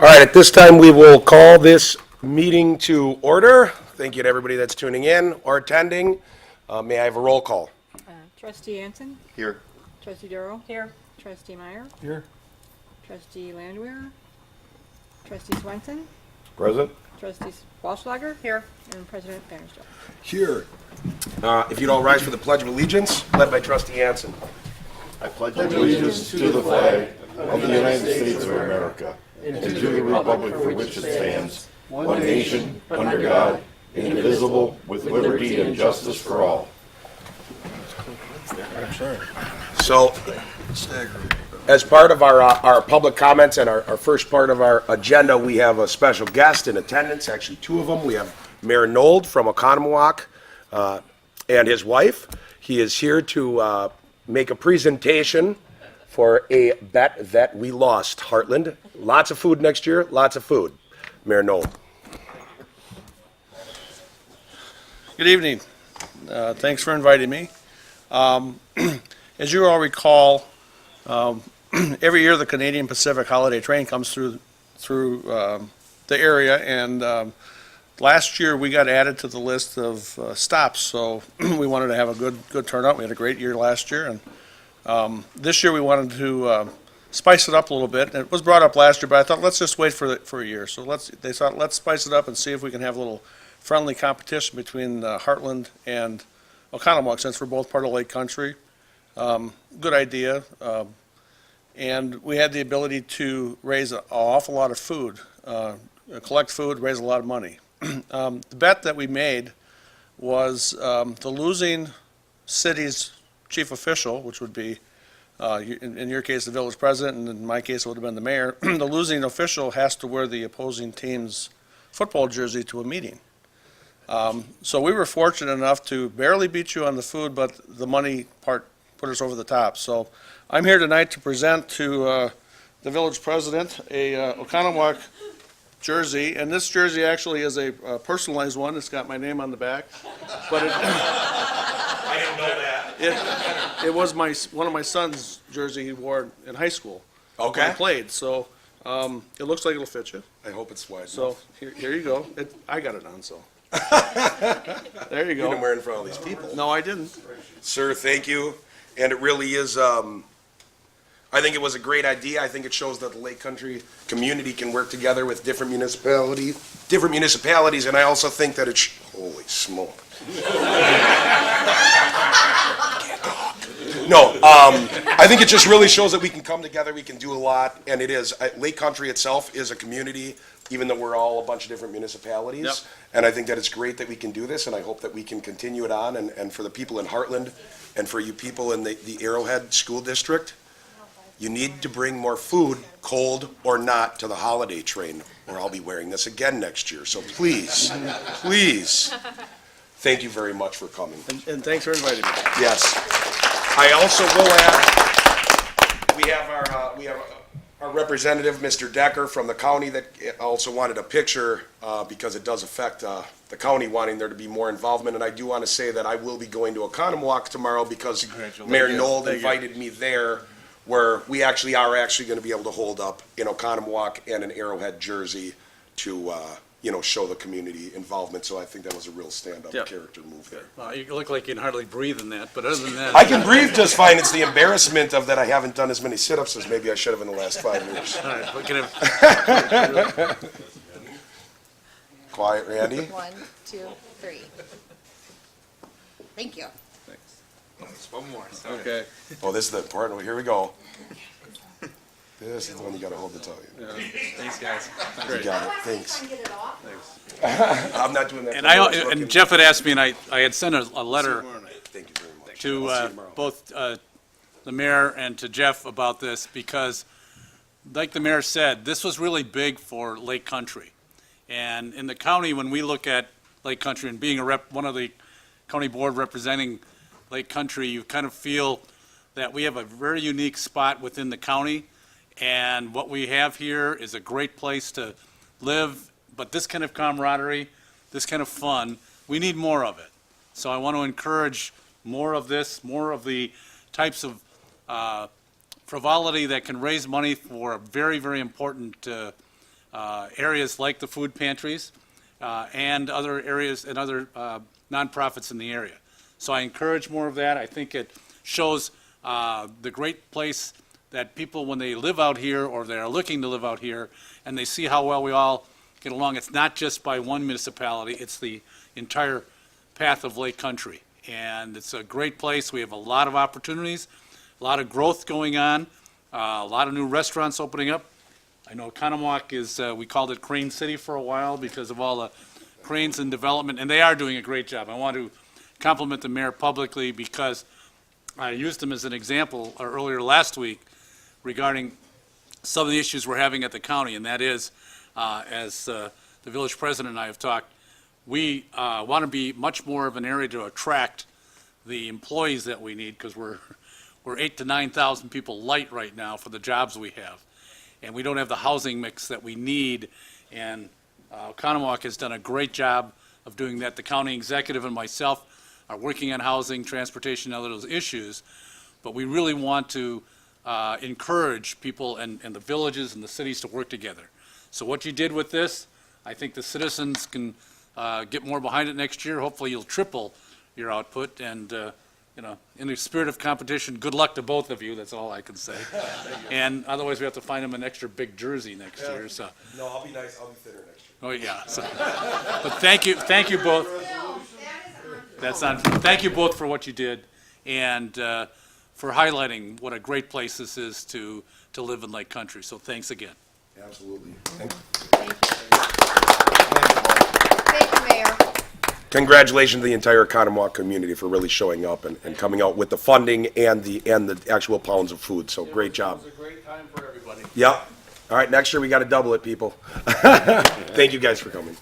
All right, at this time, we will call this meeting to order. Thank you to everybody that's tuning in or attending. May I have a roll call? Trustee Anson? Here. Trustee Darrow? Here. Trustee Meyer? Here. Trustee Landwehr? Trustee Swenson? Present. Trustee Walschlager? Here. And President Bannister. Here. If you'd all rise for the Pledge of Allegiance, led by Trustee Anson. I pledge allegiance to the flag of the United States of America and to the republic for which it stands, one nation, under God, indivisible, with liberty and justice for all. So, as part of our public comments and our first part of our agenda, we have a special guest in attendance, actually two of them. We have Mayor Nold from Oconomowoc and his wife. He is here to make a presentation for a bet that we lost, Heartland. Lots of food next year, lots of food. Mayor Nold. Good evening. Thanks for inviting me. As you all recall, every year the Canadian Pacific Holiday Train comes through the area, and last year we got added to the list of stops, so we wanted to have a good turnout. We had a great year last year, and this year we wanted to spice it up a little bit. And it was brought up last year, but I thought let's just wait for a year. So they thought let's spice it up and see if we can have a little friendly competition between Heartland and Oconomowoc, since we're both part of Lake Country. Good idea. And we had the ability to raise an awful lot of food, collect food, raise a lot of money. The bet that we made was the losing city's chief official, which would be, in your case, the village president, and in my case, it would have been the mayor. The losing official has to wear the opposing team's football jersey to a meeting. So we were fortunate enough to barely beat you on the food, but the money part put us over the top. So I'm here tonight to present to the village president a Oconomowoc jersey, and this jersey actually is a personalized one. It's got my name on the back, but I didn't know that. it was one of my son's jersey he wore in high school. Okay. When he played, so it looks like it'll fit you. I hope it's wide So enough. here you go. I got it on, so. There you You didn't go. wear it in front of all these people. No, I didn't. Sir, thank you. And it really is, I think it was a great idea. I think it shows that the Lake Country community can work together with different municipalities, and I also think that holy smoke. No, I think it just really shows that we can come together, we can do a lot, and it is. Lake Country itself is a community, even though we're all a bunch of different municipalities. Yep. And I think that it's great that we can do this, and I hope that we can continue it on, and for the people in Heartland, and for you people in the Arrowhead School District, you need to bring more food, cold or not, to the holiday train, or I'll be wearing this again next year. So please, please, thank you very much for coming. And thanks for inviting me. Yes. I also will add, we have our representative, Mr. Decker from the county, that also wanted a picture because it does affect the county wanting there to be more involvement. And I do want to say that I will be going to Oconomowoc tomorrow because Mayor Nold invited me there, where we are actually going to be able to hold up in Oconomowoc and an Arrowhead jersey to show the community involvement. So I think that was a real stand-up Yep. character move there. You look like you can hardly breathe in that, but other than that. I can breathe just fine. It's the embarrassment of that I haven't done as many sit-ups as maybe I should have in the last 5 years. All right, we can have, Quiet, Randy. 1, 2, 3. Thank you. one more. Okay. Oh, this is the important one. Here we go. This is the one you got to hold the tongue. Thanks, guys. You got it. Thanks. I'm not doing that. And Jeff had asked me, and I had sent a letter Thank you very much. to I'll see you tomorrow. both the mayor and to Jeff about this, because like the mayor said, this was really big for Lake Country. And in the county, when we look at Lake Country and being one of the county board representing Lake Country, you kind of feel that we have a very unique spot within the county. And what we have here is a great place to live, but this kind of camaraderie, this kind of fun, we need more of it. So I want to encourage more of this, more of the types of frivolity that can raise money for a very, very important areas like the food pantries and other areas and other nonprofits in the area. So I encourage more of that. I think it shows the great place that people, when they live out here or they are looking to live out here, and they see how well we all get along, it's not just by one municipality, it's the entire path of Lake Country. And it's a great place. We have a lot of opportunities, a lot of growth going on, a lot of new restaurants opening up. I know Cottowwood is, we called it Crane City for a while because of all the cranes in development, and they are doing a great job. I want to compliment the mayor publicly because I used him as an example earlier last week regarding some of the issues we're having at the county, and that is, as the village president and I have talked, we want to be much more of an area to attract the employees that we need, because we're 8,000 to 9,000 people light right now for the jobs we have, and we don't have the housing mix that we need. And Cottowwood has done a great job of doing that. The county executive and myself are working on housing, transportation, and other those issues, but we really want to encourage people and the villages and the cities to work together. So what you did with this, I think the citizens can get more behind it next year. Hopefully you'll triple your output, and in the spirit of competition, good luck to both of you. That's all I can say. And otherwise we have to find them an extra big jersey next year. So. No, I'll be nice, I'll be thinner next year. Oh, yeah. So, but thank you both. That's on. Thank you both for what you did, and for highlighting what a great place this is to live in Lake Country. So thanks again. Absolutely. Thank you, Mayor. Congratulations to the entire Cottowwood community for really showing up and coming out with the funding and the actual pounds of food. So great job. It was a great time for everybody. Yep. All right, next year we got to double it, people. Thank you guys for coming.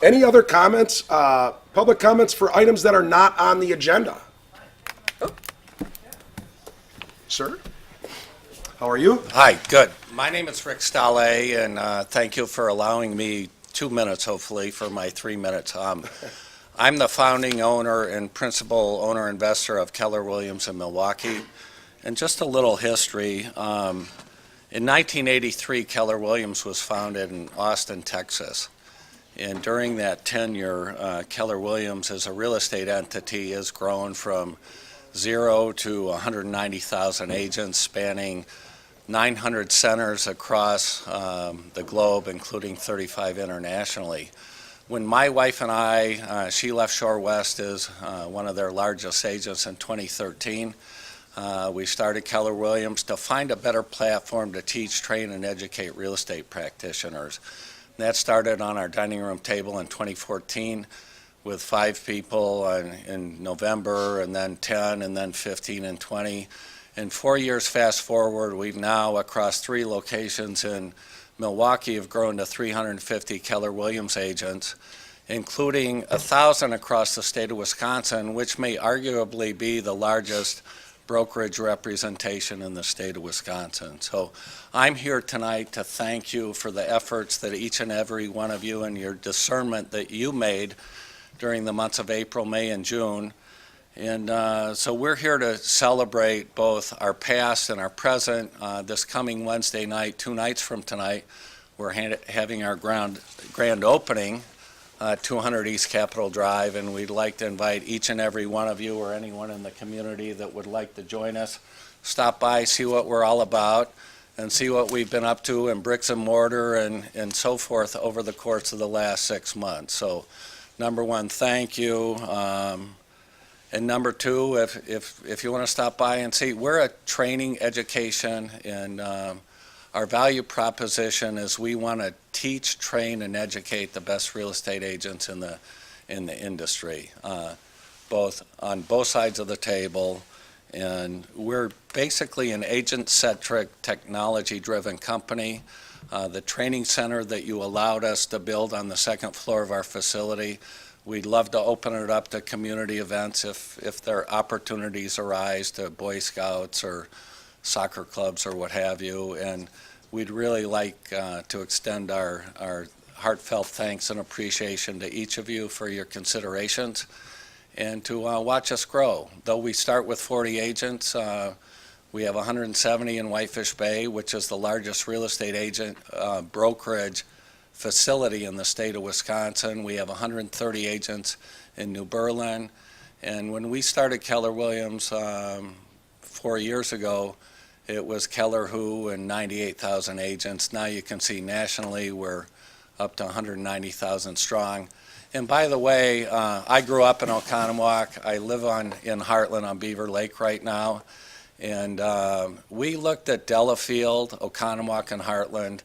Any other comments, public comments for items that are not on the agenda? Sir? How are you? Hi, good. My name is Rick Stale, and thank you for allowing me 2 minutes, hopefully, for my 3 minutes. I'm the founding owner and principal owner-investor of Keller Williams in Milwaukee. And just a little history. In 1983, Keller Williams was founded in Austin, Texas. And during that tenure, Keller Williams as a real estate entity has grown from 0 to 190,000 agents spanning 900 centers across the globe, including 35 internationally. When my wife and I, she left Shore West as one of their largest agents in 2013. We started Keller Williams to find a better platform to teach, train, and educate real estate practitioners. That started on our dining room table in 2014 with 5 people in November, and then 10, and then 15 and 20. In 4 years fast forward, we've now, across 3 locations in Milwaukee, have grown to 350 Keller Williams agents, including 1,000 across the state of Wisconsin, which may arguably be the largest brokerage representation in the state of Wisconsin. So I'm here tonight to thank you for the efforts that each and every one of you and your discernment that you made during the months of April, May, and June. And so we're here to celebrate both our past and our present. This coming Wednesday night, 2 nights from tonight, we're having our grand opening, 200 East Capitol Drive, and we'd like to invite each and every one of you or anyone in the community that would like to join us. Stop by, see what we're all about, and see what we've been up to in bricks and mortar and so forth over the course of the last 6 months. So, number one, thank you. And number two, if you want to stop by and see, we're a training education, and our value proposition is we want to teach, train, and educate the best real estate agents in the industry, on both sides of the table. And we're basically an agent-centric, technology-driven company. The training center that you allowed us to build on the 2nd floor of our facility, we'd love to open it up to community events if there opportunities arise, to Boy Scouts or soccer clubs or what have you. And we'd really like to extend our heartfelt thanks and appreciation to each of you for your considerations and to watch us grow. Though we start with 40 agents, We have 170 in Whitefish Bay, which is the largest real estate agent brokerage facility in the state of Wisconsin. We have 130 agents in New Berlin. And when we started Keller Williams 4 years ago, it was Keller Who and 98,000 agents. Now you can see nationally we're up to 190,000 strong. And by the way, I grew up in Oconomowoc. I live in Heartland on Beaver Lake right now. And we looked at Delafield, Oconomowoc, and Heartland,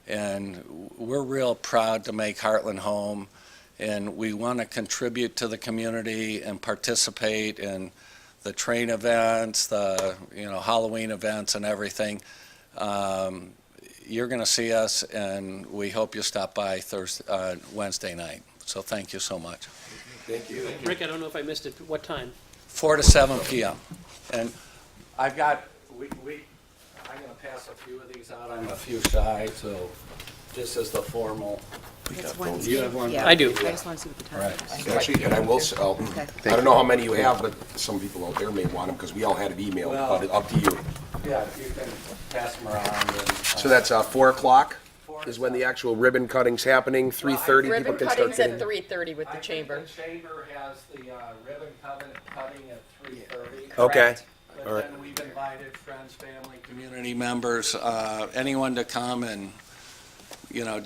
and we're real proud to make Heartland home. And we want to contribute to the community and participate in the train events, the Halloween events and everything. You're going to see us, and we hope you stop by Wednesday night. So thank you so much. Thank you. Rick, I don't know if I missed it. What time? 4 to 7 p.m. And I've got, I'm going to pass a few of these out. I'm a few shy, so this is the formal. It's Wednesday. You have one? Yeah. I do. I just want to see what the time is. Actually, and I will, Okay. I don't know how many you have, but some people out there may want them, because we all had it emailed, Well- but up to you. Yeah, you can pass them around. And, So that's 4 o'clock is when the actual ribbon cutting's happening, 3:30, people Ribbon can start cutting's at getting. 3:30 with the chamber. The chamber has the ribbon cutting at 3:30. Okay, But all right. then we've invited friends, family, community members, anyone to come and,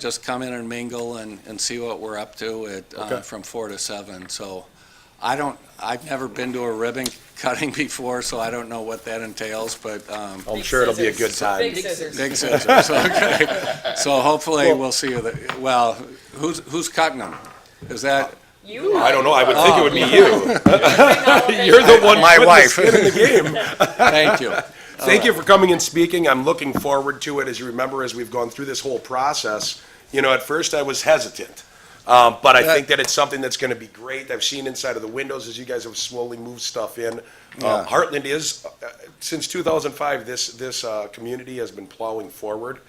just come in and mingle and see what we're up to Okay. from 4 to 7. So I've never been to a ribbon cutting before, so I don't know what that entails, but I'm sure it'll be a good time. Big scissors. big scissors, okay. So hopefully we'll see you there. Well, who's cutting them? Is that? You? I don't know, I would think it would be you. You're the one My putting the wife. skin in the game. Thank you. Thank you for coming and speaking. I'm looking forward to it. As you remember, as we've gone through this whole process, at first I was hesitant. But I think that it's something that's going to be great. I've seen inside of the windows as you guys have slowly moved stuff in. Yeah. Heartland is, since 2005, this community has been plowing forward.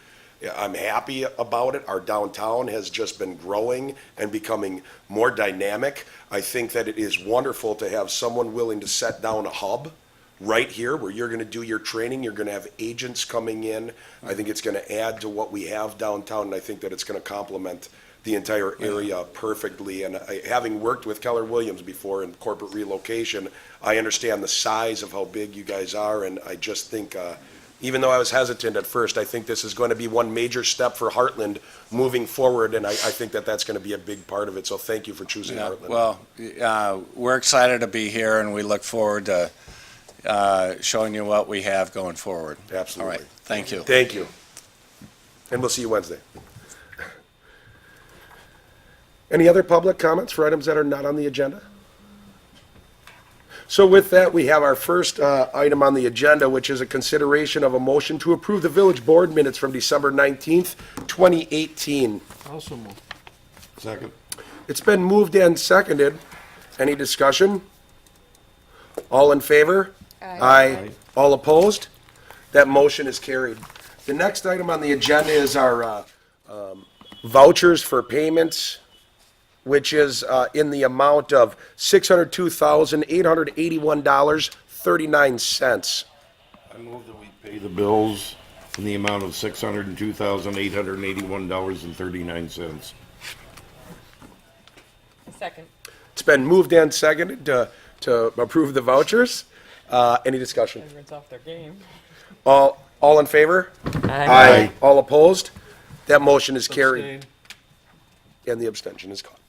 Yeah, I'm happy about it. Our downtown has just been growing and becoming more dynamic. I think that it is wonderful to have someone willing to set down a hub right here where you're going to do your training. You're going to have agents coming in. I think it's going to add to what we have downtown, and I think that it's going to complement the entire area perfectly. And having worked with Keller Williams before in corporate relocation, I understand the size of how big you guys are, and I just think, even though I was hesitant at first, I think this is going to be one major step for Heartland moving forward, and I think that that's going to be a big part of it. So thank you for choosing Yeah, Heartland. well, we're excited to be here, and we look forward to showing you what we have going forward. Absolutely. All right, thank you. Thank you. And we'll see you Wednesday. Any other public comments for items that are not on the agenda? So with that, we have our first item on the agenda, which is a consideration of a motion to approve the village board minutes from December 19th, 2018. Also move. Second. It's been moved and seconded. Any discussion? All in favor? Aye. All opposed? That motion is carried. The next item on the agenda is our vouchers for payments, which is in the amount of $602,881.39. I move that we pay the bills in the amount of $602,881.39. Second. It's been moved and seconded to approve the vouchers. Any discussion? Everyone's off their game. All in favor? Aye. All opposed? That motion is carried. And the abstention is caught.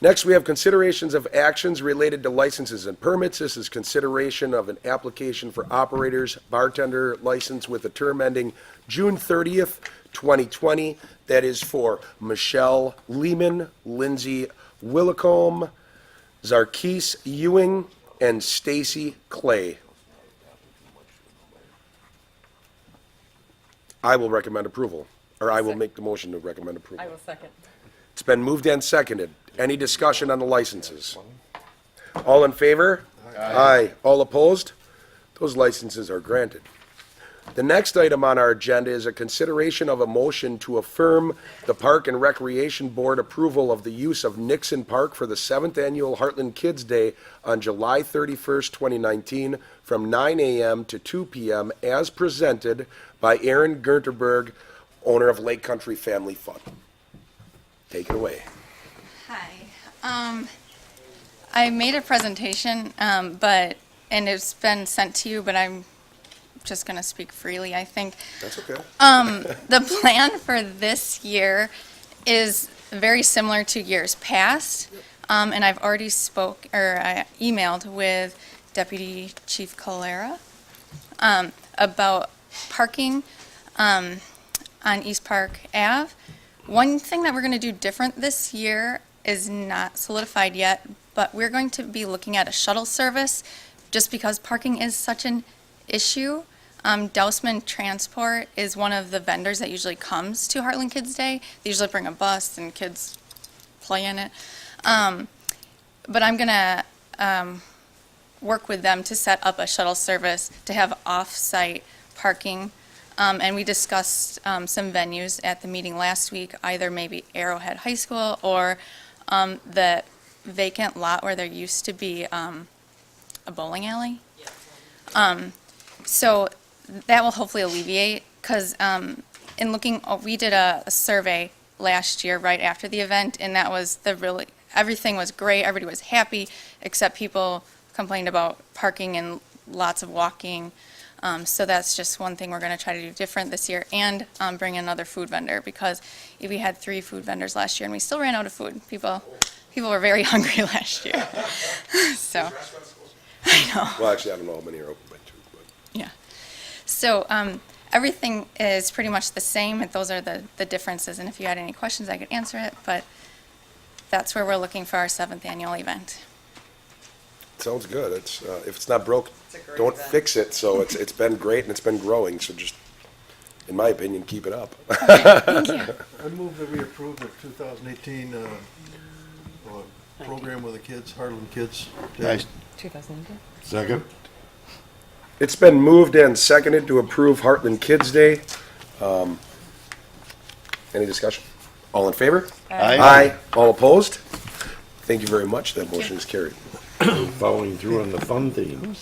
Next, we have considerations of actions related to licenses and permits. This is consideration of an application for operators bartender license with a term ending June 30th, 2020. That is for Michelle Lehman, Lindsay Willicombe, Zarkis Ewing, and Stacy Clay. I will recommend approval, or I will make the motion to recommend approval. I will second. It's been moved and seconded. Any discussion on the licenses? All in favor? Aye. All opposed? Those licenses are granted. The next item on our agenda is a consideration of a motion to affirm the Park and Recreation Board approval of the use of Nixon Park for the 7th Annual Hartland Kids Day on July 31st, 2019, from 9 a.m. to 2 p.m. as presented by Erin Guenterberg, owner of Lake Country Family Fun. Take it away. Hi. I made a presentation, and it's been sent to you, but I'm just going to speak freely, I think. That's okay. The plan for this year is very similar to years past, and I've already I emailed with Deputy Chief Calera about parking on East Park Ave. One thing that we're going to do different this year is not solidified yet, but we're going to be looking at a shuttle service just because parking is such an issue. Dousman Transport is one of the vendors that usually comes to Heartland Kids Day. They usually bring a bus and kids play in it. But I'm going to work with them to set up a shuttle service to have off-site parking. And we discussed some venues at the meeting last week, either maybe Arrowhead High School or the vacant lot where there used to be a bowling alley. So that will hopefully alleviate, because in looking, we did a survey last year right after the event, and that was everything was great, everybody was happy, except people complained about parking and lots of walking. So that's just one thing we're going to try to do different this year, and bring another food vendor, because we had 3 food vendors last year and we still ran out of food. People were very hungry last year. So, I know. Well, actually, I don't know how many are open by 2, but. Yeah. So everything is pretty much the same, and those are the differences. And if you had any questions, I could answer it, but that's where we're looking for our 7th annual event. Sounds good. It's, if it's not broke, don't fix it. So it's been great and it's been growing. So just, in my opinion, keep it up. Thank you. I move that we approve the 2018 program with the kids, Hartland Kids. Nice. 2010. Second. It's been moved and seconded to approve Heartland Kids Day. Any discussion? All in favor? Aye. All opposed? Thank you very much. That motion is carried. Following through on the fun theme.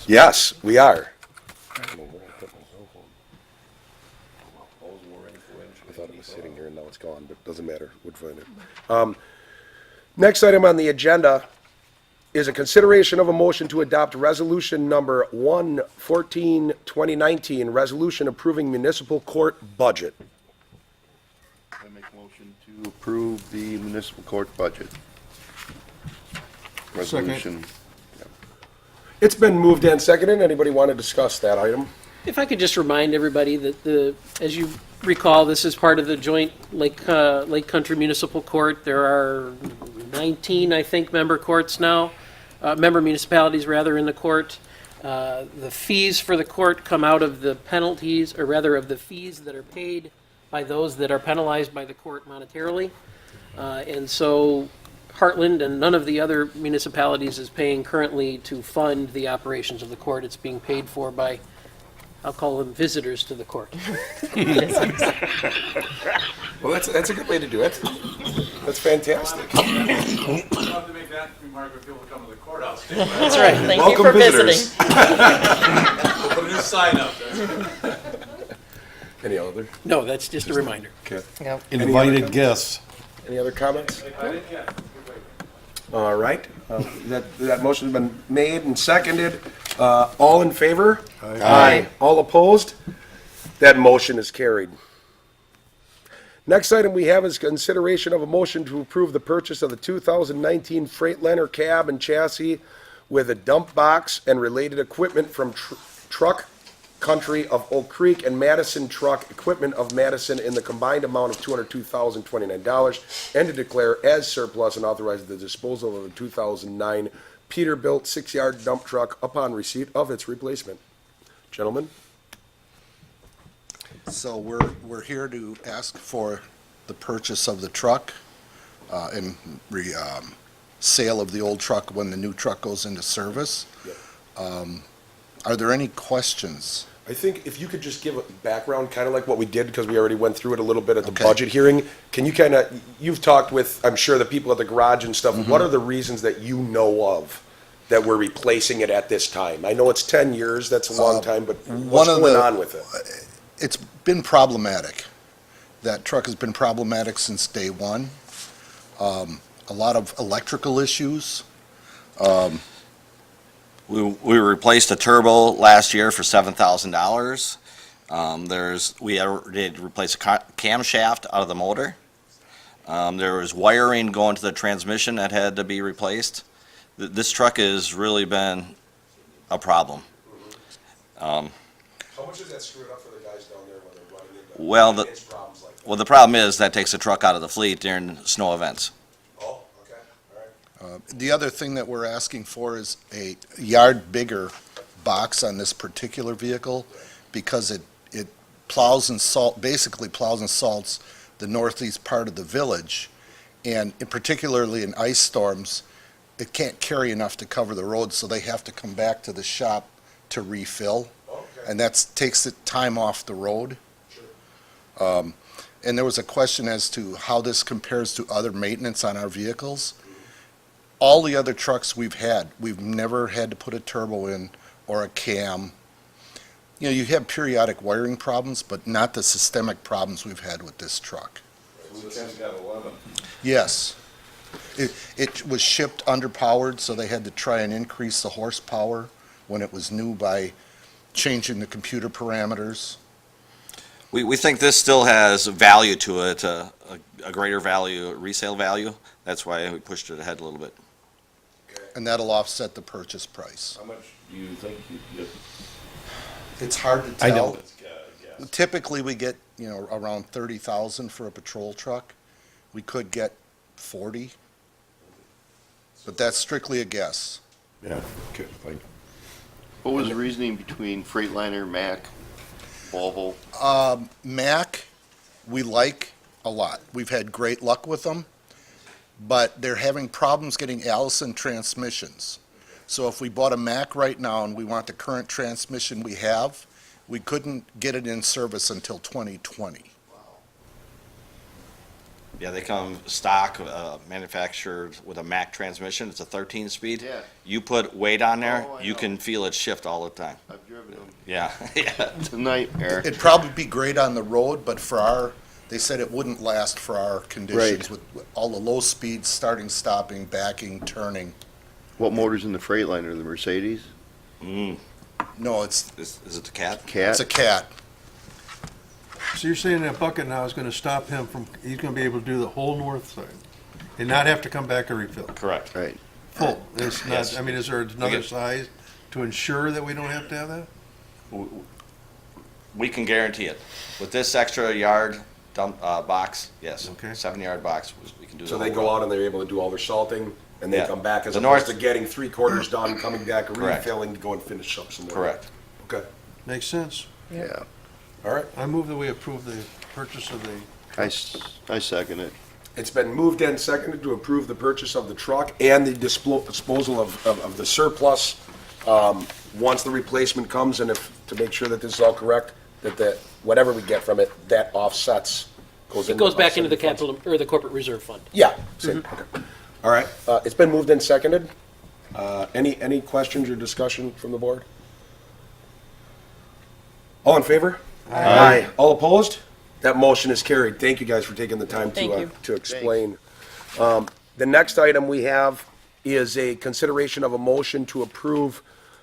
Yes, we are. I thought it was sitting here and now it's gone, but doesn't matter. We'll find it. Next item on the agenda is a consideration of a motion to adopt resolution number 114, 2019, resolution approving municipal court budget. I make a motion to approve the municipal court budget. Resolution. It's been moved and seconded. Anybody want to discuss that item? If I could just remind everybody that as you recall, this is part of the joint Lake Country Municipal Court. There are 19, I think, member courts now, member municipalities rather in the court. The fees for the court come out of the penalties, or rather of the fees that are paid by those that are penalized by the court monetarily. And so Heartland and none of the other municipalities is paying currently to fund the operations of the court. It's being paid for by, I'll call them visitors to the court. Well, that's a good way to do it. That's fantastic. We'll have to make that remark when people come to the courthouse. That's right. Thank Welcome you for visitors. visiting. We'll put a new sign up there. Any other? No, that's just a reminder. Okay. Yep. Invited guests. Any other comments? All right. That motion's been made and seconded. All in favor? Aye. All opposed? That motion is carried. Next item we have is consideration of a motion to approve the purchase of the 2019 Freightliner cab and chassis with a dump box and related equipment from Truck Country of Oak Creek and Madison Truck Equipment of Madison in the combined amount of $202,029, and to declare as surplus and authorize the disposal of the 2009 Peterbilt 6-yard dump truck upon receipt of its replacement. Gentlemen? So we're here to ask for the purchase of the truck and sale of the old truck when the new truck goes into service. Yep. Are there any questions? I think if you could just give a background, kind of like what we did, because we already went through it a little bit at the Okay. budget hearing. Can you kind of, you've talked with, I'm sure, the people at the garage and stuff. What are the reasons that you know of that we're replacing it at this time? I know it's 10 years, that's a long time, but what's one of going the- on with it? It's been problematic. That truck has been problematic since day one. A lot of electrical issues. We replaced a turbo last year for $7,000. We did replace a camshaft out of the motor. There was wiring going to the transmission that had to be replaced. This truck has really been a problem. How much does that screw it up for the guys down there when they're running into Well, maintenance problems like that? Well, the problem is that takes the truck out of the fleet during snow events. Oh, okay, all right. The other thing that we're asking for is a yard bigger box on this particular vehicle because it plows and basically plows and salts the northeast part of the village. And particularly in ice storms, it can't carry enough to cover the road, so they have to come back to the shop to refill. Okay. And that takes the time off the road. Sure. And there was a question as to how this compares to other maintenance on our vehicles. All the other trucks we've had, we've never had to put a turbo in or a cam. You know, you have periodic wiring problems, but not the systemic problems we've had with this truck. Yes. It was shipped underpowered, so they had to try and increase the horsepower when it was new by changing the computer parameters. We think this still has value to it, a greater value, resale value. That's why we pushed it ahead a little bit. And that'll offset the purchase price. How much do you think you get? It's hard to I tell. know. Typically, we get, around 30,000 for a patrol truck. We could get 40, but that's strictly a guess. Yeah, okay, fine. What was the reasoning between Freightliner, Mack, Volvo? Mack, we like a lot. We've had great luck with them, but they're having problems getting Allison transmissions. So if we bought a Mack right now and we want the current transmission we have, we couldn't get it in service until 2020. Yeah, they come stock, manufactured with a Mack transmission. It's a 13-speed. Yeah. You put weight on there, Oh, I you know. can feel it shift all the time. I've driven them. Yeah, yeah. It's a nightmare. It'd probably be great on the road, but they said it wouldn't last for our conditions Right. with all the low speeds, starting, stopping, backing, turning. What motor's in the Freightliner? The Mercedes? No, it's Is it the Cat? Cat? a Cat. So you're saying that bucket now is gonna stop him from, he's gonna be able to do the whole north side and not have to come back and refill? Correct. Right. Full. It's not, Yes. I mean, is there another Okay. size to ensure that we don't have to have that? We can guarantee it. With this extra yard dump, box, yes. Okay. 7-yard box, we can do the So whole they go row. out and they're able to do all their salting, and they Yeah. come back as The opposed north- to getting 3/4 done, coming back, Correct. refilling to go and finish up some more. Correct. Okay, Makes sense. Yeah. all right. I move that we approve the purchase of the, I second it. It's been moved and seconded to approve the purchase of the truck and the disposal of the surplus, once the replacement comes, and to make sure that this is all correct, that whatever we get from it, that offsets, It goes back into the offsetting funds. capital, or the corporate reserve fund. Yeah, same, okay. All right, it's been moved and seconded. Any questions or discussion from the board? All in favor? Aye. All opposed? That motion is carried. Thank you guys for taking the time Thank you. to explain. The next item we have is a consideration of a motion to approve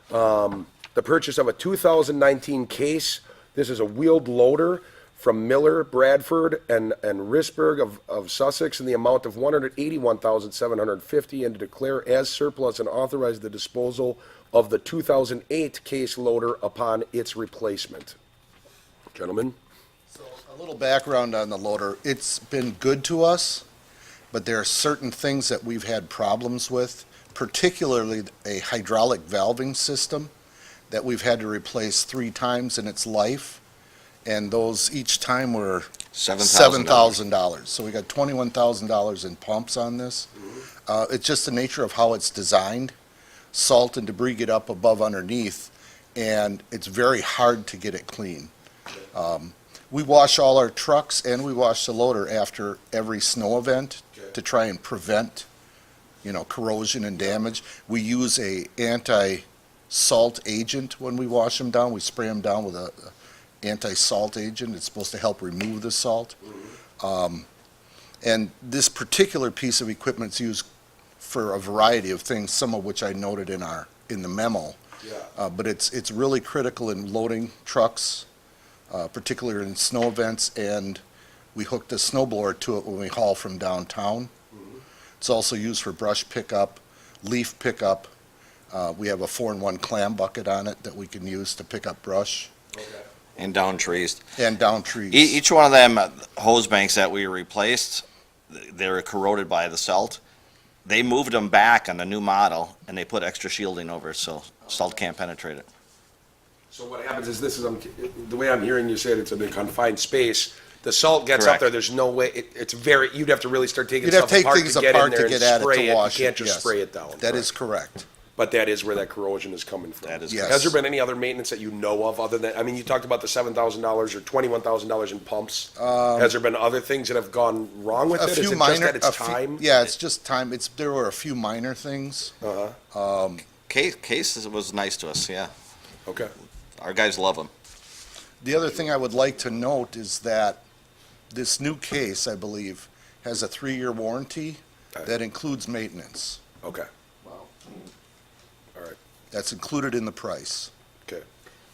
the purchase of a 2019 case. This is a wheeled loader from Miller, Bradford, and Risberg of Sussex in the amount of $181,750, and to declare as surplus and authorize the disposal of the 2008 case loader upon its replacement. Gentlemen? A little background on the loader. It's been good to us, but there are certain things that we've had problems with, particularly a hydraulic valving system that we've had to replace 3 times in its life, and those each time were $7,000. $7,000. So we got $21,000 in pumps on this. It's just the nature of how it's designed. Salt and debris get up above underneath, and it's very hard to get it clean. We wash all our trucks and we wash the loader after every snow event to try and prevent, corrosion and damage. We use a anti-salt agent when we wash them down. We spray them down with a anti-salt agent. It's supposed to help remove the salt. And this particular piece of equipment is used for a variety of things, some of which I noted in the memo. But it's really critical in loading trucks, particularly in snow events, and we hooked a snowblower to it when we haul from downtown. It's also used for brush pickup, leaf pickup. We have a 4-in-1 clam bucket on it that we can use to pick up brush And down trees. and down trees. Each one of them hose banks that we replaced, they were corroded by the salt. They moved them back on the new model, and they put extra shielding over it so salt can't penetrate it. So what happens is the way I'm hearing you say it, it's in a confined space. The salt gets up Correct. there, there's no way, it's you'd have to really start taking You'd have stuff to take apart things to get in apart there to and get at it spray to it. wash You can't it, just yes. spray it down. That is correct. But that is where that corrosion is coming from. That is Yes. Has there been any other maintenance that you know of other than, you talked about the $7,000 or $21,000 in pumps. Has there been other things that have gone wrong with A it? Is few it just minor, that it's time? yeah, it's just time. There were a few minor things. Case was nice to us, yeah. Okay. Our guys love them. The other thing I would like to note is that this new case, I believe, has a 3-year warranty that includes maintenance. Okay. All right. That's included in the price. Okay.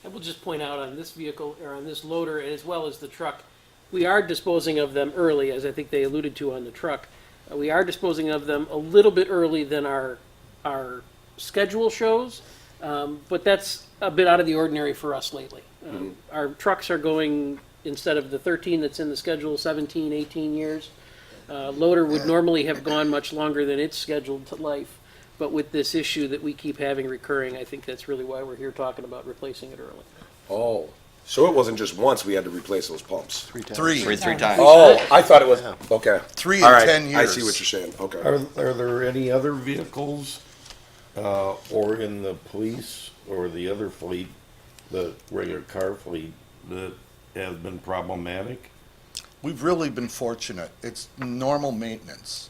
I will just point out on this vehicle, or on this loader, as well as the truck, we are disposing of them early, as I think they alluded to on the truck. We are disposing of them a little bit early than our schedule shows, but that's a bit out of the ordinary for us lately. Our trucks are going, instead of the 13 that's in the schedule, 17, 18 years. Loader would normally have gone much longer than it's scheduled to life, but with this issue that we keep having recurring, I think that's really why we're here talking about replacing it early. Oh, so it wasn't just once we had to replace those pumps? Three Three times. Oh, I thought it was, okay. 3 All in right, 10 I years. see what you're saying, okay. Are there any other vehicles, or in the police or the other fleet, the regular car fleet, that have been problematic? We've really been fortunate. It's normal maintenance.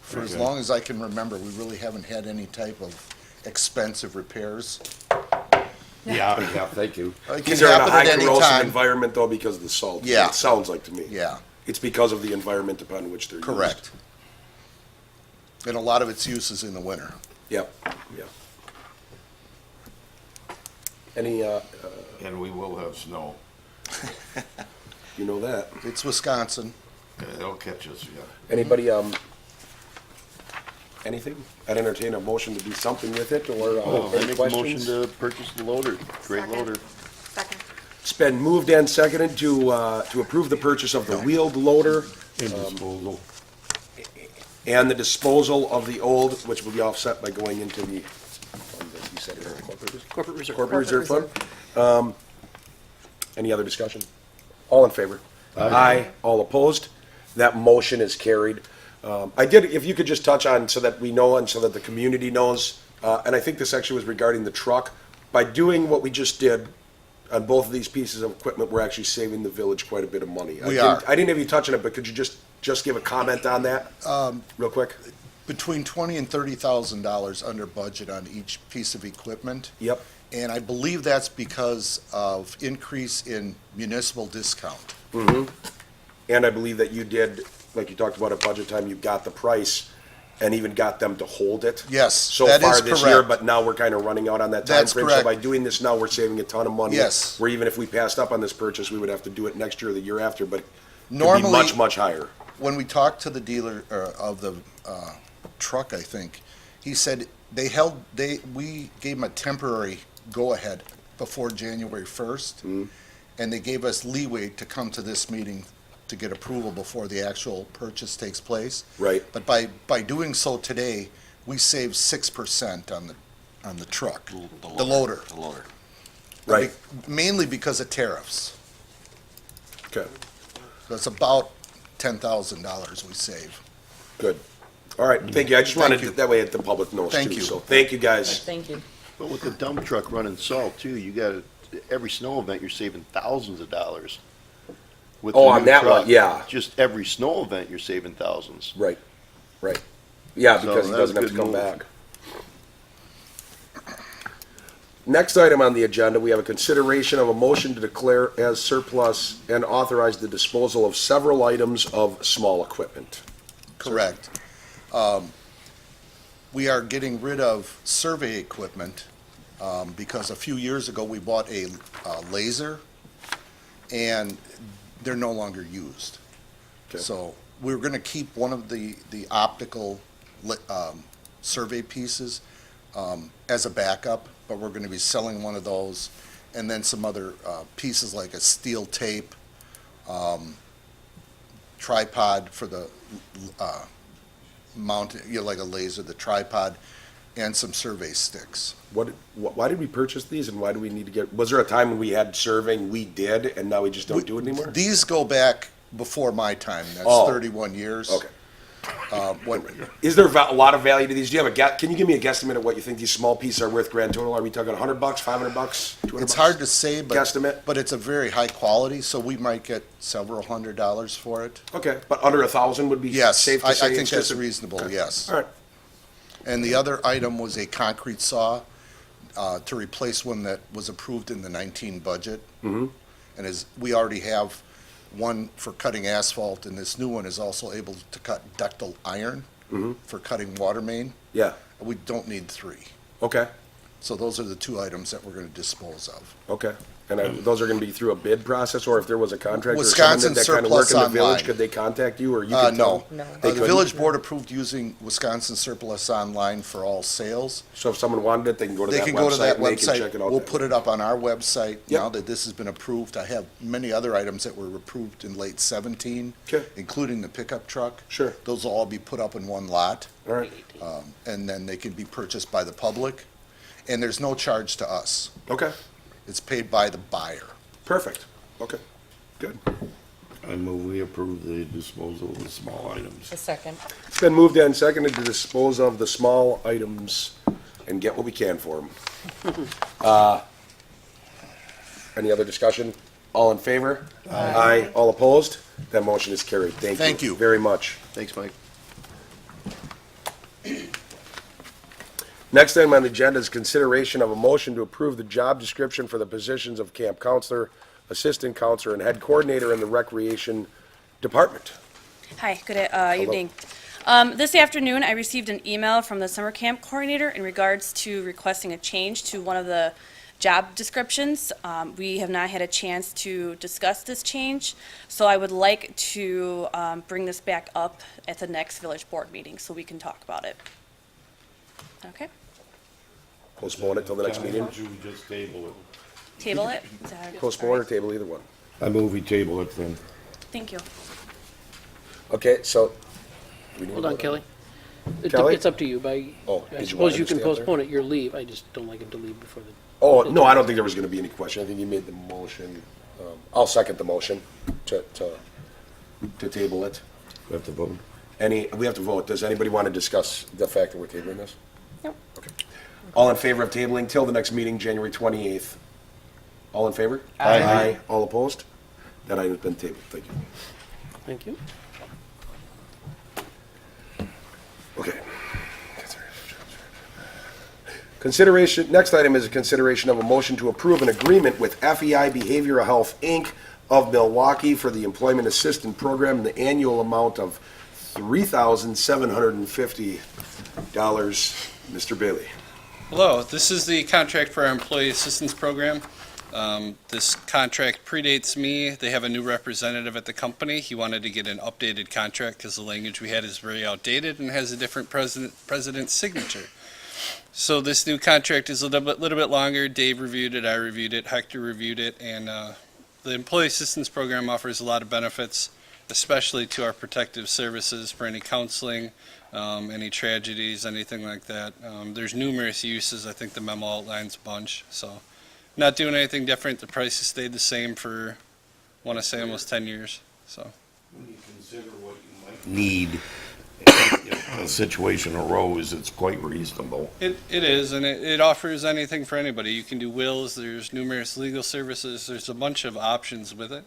For as long as I can remember, we really haven't had any type of expensive repairs. Yeah, thank you. It can These are in a happen high at any corrosive time. environment though because of the salt. Yeah. It sounds like to me. Yeah, It's because of the environment upon which they're used. correct. And a lot of its use is in the winter. Yep, yeah. Any, And we will have snow. you know that. It's Wisconsin. They'll catch us, yeah. Anybody, anything? I'd entertain a motion to do something with it or, I any make a motion questions? to purchase the loader. Great Second. loader. Second. It's been moved and seconded to approve the purchase of the wheeled loader In disposal. and the disposal of the old, which will be offset by going into the, fund that you said earlier, Corporate reserve. corporate reserve fund. Any other discussion? All in favor? Aye. All opposed? That motion is carried. If you could just touch on, so that we know and so that the community knows, and I think this actually was regarding the truck, by doing what we just did on both of these pieces of equipment, we're actually saving the village quite a bit of money. We are. I didn't have you touch on it, but could you just give a comment on that, real quick? Between $20,000 and $30,000 under budget on each piece of equipment. Yep. And I believe that's because of increase in municipal discount. And I believe that you did, like you talked about at budget time, you got the price and even got them to hold it. Yes, So that far is this year, correct. but now we're kind of running out on that That's timeframe. So correct. by doing this now, we're saving a ton of money. Yes. Where even if we passed up on this purchase, we would have to do it next year or the year after, but it could be Normally- much, much higher. When we talked to the dealer of the truck, I think, he said we gave him a temporary go-ahead before January 1st, and they gave us leeway to come to this meeting to get approval before the actual purchase takes place. Right. But by doing so today, we saved 6% on the truck, the loader. The loader. Right. Mainly because of tariffs. Okay, So it's about $10,000 we save. good. All right, thank you. I just Thank wanted, you. that way the public knows Thank too. you. So thank you, guys. Thank you. But with the dump truck running salt too, you got, every snow event, you're saving thousands of dollars. With the Oh, on new that one, truck. yeah. Just every snow event, you're saving thousands. Right, right. Yeah, So because he that was doesn't have a to good come move. back. Next item on the agenda, we have a consideration of a motion to declare as surplus and authorize the disposal of several items of small equipment. Correct. We are getting rid of survey equipment because a few years ago, we bought a laser, and they're no longer used. Okay. So we're going to keep one of the optical survey pieces as a backup, but we're going to be selling one of those, and then some other pieces like a steel tape, tripod for the mount, like a laser, the tripod, and some survey sticks. Why did we purchase these and why do we need to get, was there a time when we had surveying, we did, and now we just don't do it anymore? These go back before my time. That's Oh. 31 years. Okay. What, Is there a lot of value to these? Do you have can you give me a guesstimate of what you think these small pieces are worth grand total? Are we talking $100, $500, $200? it's hard to say, Guesstimate? but it's a very high quality, so we might get several $100s for it. Okay, but under 1,000 would be Yes, safe to I say? think it's that's just a- reasonable, yes. All right. And the other item was a concrete saw to replace one that was approved in the 19 budget. Mm-hmm. And we already have one for cutting asphalt, and this new one is also able to cut ductile iron Mhm. for cutting water main. Yeah, We don't need 3. okay, So those are the 2 items that we're going to dispose of. okay. And those are gonna be through a bid process, or if there was a contractor or Wisconsin someone that kind of work in the Surplus village, Online. could they contact you, or you could No. tell? No. They The couldn't? village board approved using Wisconsin Surplus Online for all sales. So if someone wanted it, they can go to They that can go to website that and they can check website. it out. We'll that put way. it up on our website Yep. now that this has been approved. I have many other items that were approved in late 17, Okay. including the pickup truck. Sure, Those will all be put up in one lot, all right, and then they can be purchased by the public. And there's no charge to us. okay, It's paid by the buyer. perfect, okay, good. I move we approve the disposal of the small items. A second. It's been moved and seconded to dispose of the small items and get what we can for them. Any other discussion? All in favor? Aye. All opposed? That motion is carried. Thank you. Thank you. Very much. Thanks, Mike. Next item on the agenda is consideration of a motion to approve the job description for the positions of camp counselor, assistant counselor, and head coordinator in the recreation department. Hi, good evening. This afternoon, I received an email from the summer camp coordinator in regards to requesting a change to one of the job descriptions. We have not had a chance to discuss this change, so I would like to bring this back up at the next village board meeting so we can talk about it. Okay? Postpone it till the next meeting? Should we just table it? Table it? Is that- Postpone or table, either one. I move we table it then. Thank you. Okay, so. do we need Hold to on, vote? Kelly. Kelly? It's up to you. Oh, I did you suppose want you him to can stay up there? postpone it, your leave. I just don't like him to leave before the. Oh, no, I don't think there was gonna be any question. I think you made the motion. I'll second the motion to table it. We have to vote. We have to vote. Does anybody want to discuss the fact that we're tabling this? Nope. Okay. All in favor of tabling till the next meeting, January 28th? All in favor? Aye. All opposed? That item's been tabled. Thank you. Thank you. Okay. Consideration, next item is a consideration of a motion to approve an agreement with FEI Behavioral Health, Inc. of Milwaukee for the Employment Assistance Program in the annual amount of $3,750. Mr. Bailey. Hello, this is the contract for our employee assistance program. This contract predates me. They have a new representative at the company. He wanted to get an updated contract because the language we had is very outdated and has a different president's signature. So this new contract is a little bit longer. Dave reviewed it, I reviewed it, Hector reviewed it, and the employee assistance program offers a lot of benefits, especially to our protective services for any counseling, any tragedies, anything like that. There's numerous uses. I think the memo outlines a bunch. So not doing anything different. The price has stayed the same for, I want to say, almost 10 years. So When you consider what you might need a situation arose, it's quite reasonable. It is, and it offers anything for anybody. You can do wills, there's numerous legal services, there's a bunch of options with it.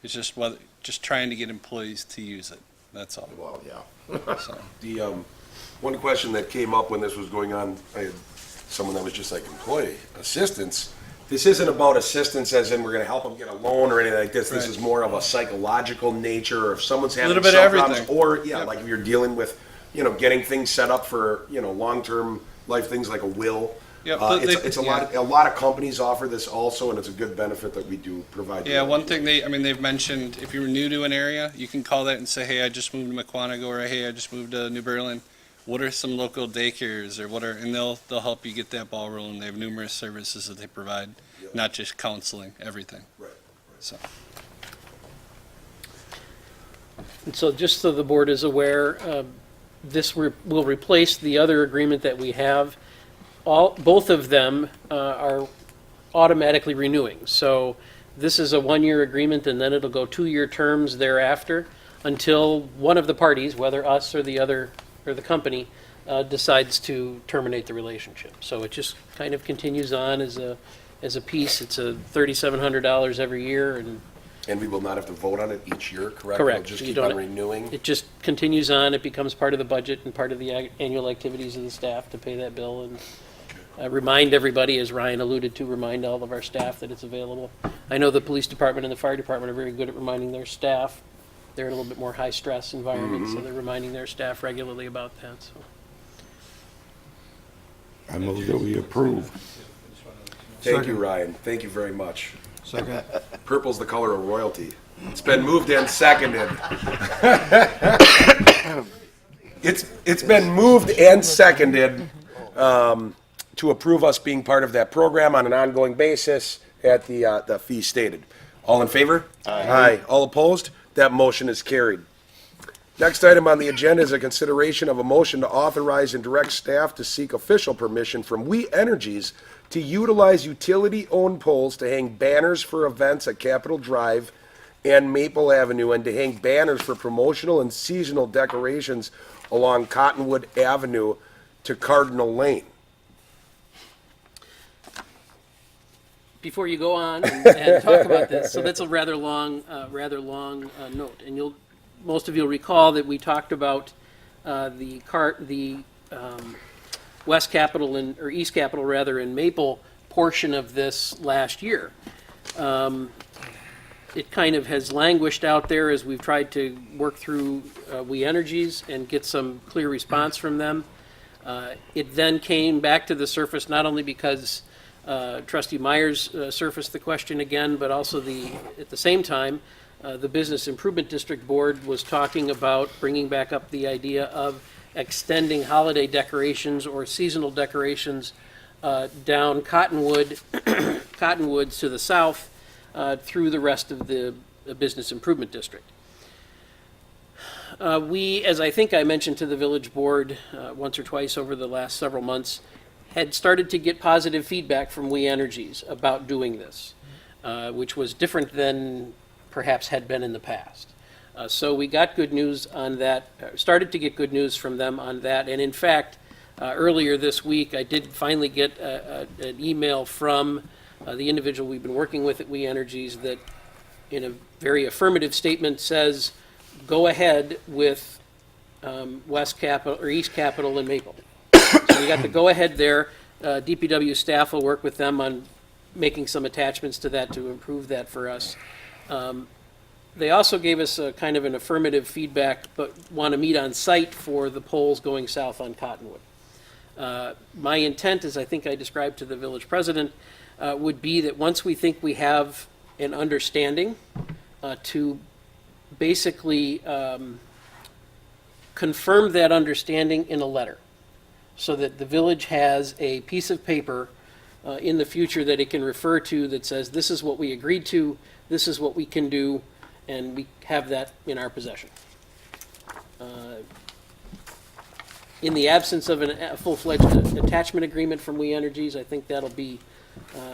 It's just trying to get employees to use it, that's all. Well, yeah. So, The, one question that came up when this was going on, I had someone that was just like employee assistance. This isn't about assistance as in we're gonna help them get a loan or anything like this. This Right. is more of a psychological nature, or if someone's having Little bit some of problems. everything. Or, yeah, Yep. like if you're dealing with, getting things set up for, long-term life things like a will. Yep, but It's a lot of companies offer this also, and it's a good benefit that we do provide. yeah, one thing they've mentioned, if you're new to an area, you can call that and say, hey, I just moved to McQuantico, or hey, I just moved to New Berlin. What are some local daycares, or and they'll help you get that ball rolling. They have numerous services that they provide, Yep. not just counseling, everything. Right. So, And so just so the board is aware, this will replace the other agreement that we have. Both of them are automatically renewing. So this is a one-year agreement, and then it'll go 2-year terms thereafter until one of the parties, whether us or the other, or the company, decides to terminate the relationship. So it just kind of continues on as a piece. It's a $3,700 every year, and we will not have to vote on it each year, correct? Correct. We'll just You keep don't- on renewing? it just continues on. It becomes part of the budget and part of the annual activities of the staff to pay that bill. And remind everybody, as Ryan alluded to, remind all of our staff that it's available. I know the police department and the fire department are very good at reminding their staff. They're in a little bit more high-stress environment, so they're reminding their staff regularly about that, so. I move that we approve. Thank you, Second. Ryan. Thank you very much. Second. Purple's the color of royalty. It's been moved and seconded. It's been moved and seconded to approve us being part of that program on an ongoing basis at the fee stated. All in favor? Aye. All opposed? That motion is carried. Next item on the agenda is a consideration of a motion to authorize and direct staff to seek official permission from We Energies to utilize utility-owned poles to hang banners for events at Capitol Drive and Maple Avenue, and to hang banners for promotional and seasonal decorations along Cottonwood Avenue to Cardinal Lane. Before you go on and talk about this, so that's a rather long note. And most of you'll recall that we talked about the West Capitol or East Capitol rather, in Maple portion of this last year. It kind of has languished out there as we've tried to work through We Energies and get some clear response from them. It then came back to the surface not only because Trustee Myers surfaced the question again, but also at the same time, the Business Improvement District Board was talking about bringing back up the idea of extending holiday decorations or seasonal decorations down Cottonwoods to the south through the rest of the Business Improvement District. We, as I think I mentioned to the village board once or twice over the last several months, had started to get positive feedback from We Energies about doing this, which was different than perhaps had been in the past. So we got good news on that, started to get good news from them on that, and in fact, earlier this week, I did finally get an email from the individual we've been working with at We Energies that, in a very affirmative statement, says, go ahead with West Capitol or East Capitol and Maple. So we got the go-ahead there. DPW staff will work with them on making some attachments to that to improve that for us. They also gave us a kind of an affirmative feedback, but want to meet on site for the poles going south on Cottonwood. My intent, as I think I described to the village president, would be that once we think we have an understanding, to basically confirm that understanding in a letter, so that the village has a piece of paper in the future that it can refer to that says, this is what we agreed to, this is what we can do, and we have that in our possession. In the absence of a full-fledged attachment agreement from We Energies, I think that'll be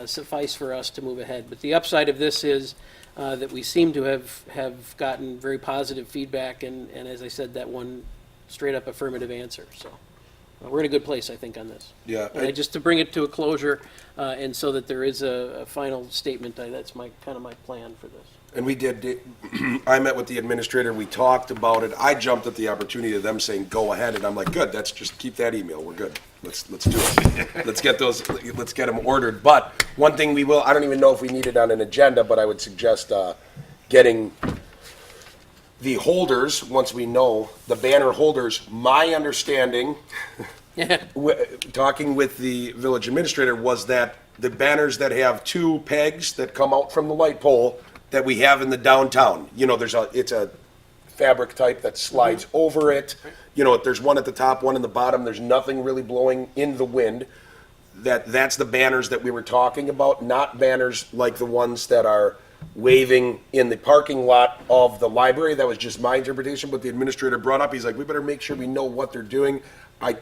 suffice for us to move ahead. But the upside of this is that we seem to have gotten very positive feedback, and as I said, that one straight up affirmative answer, so. We're in a good place, I think, on this. Yeah. And just to bring it to a closure, and so that there is a final statement, that's kind of my plan for this. And we did, I met with the administrator, we talked about it. I jumped at the opportunity of them saying, go ahead, and I'm like, good, that's just keep that email, we're good. Let's do it. Let's get them ordered. But one thing we will, I don't even know if we need it on an agenda, but I would suggest getting the holders, once we know, the banner holders. My understanding, talking with the village administrator, was that the banners that have two pegs that come out from the light pole that we have in the downtown, it's a fabric type that slides over it. There's one at the top, one in the bottom, there's nothing really blowing in the wind. That's the banners that we were talking about, not banners like the ones that are waving in the parking lot of the library. That was just my interpretation, but the administrator brought up, he's like, we better make sure we know what they're doing. I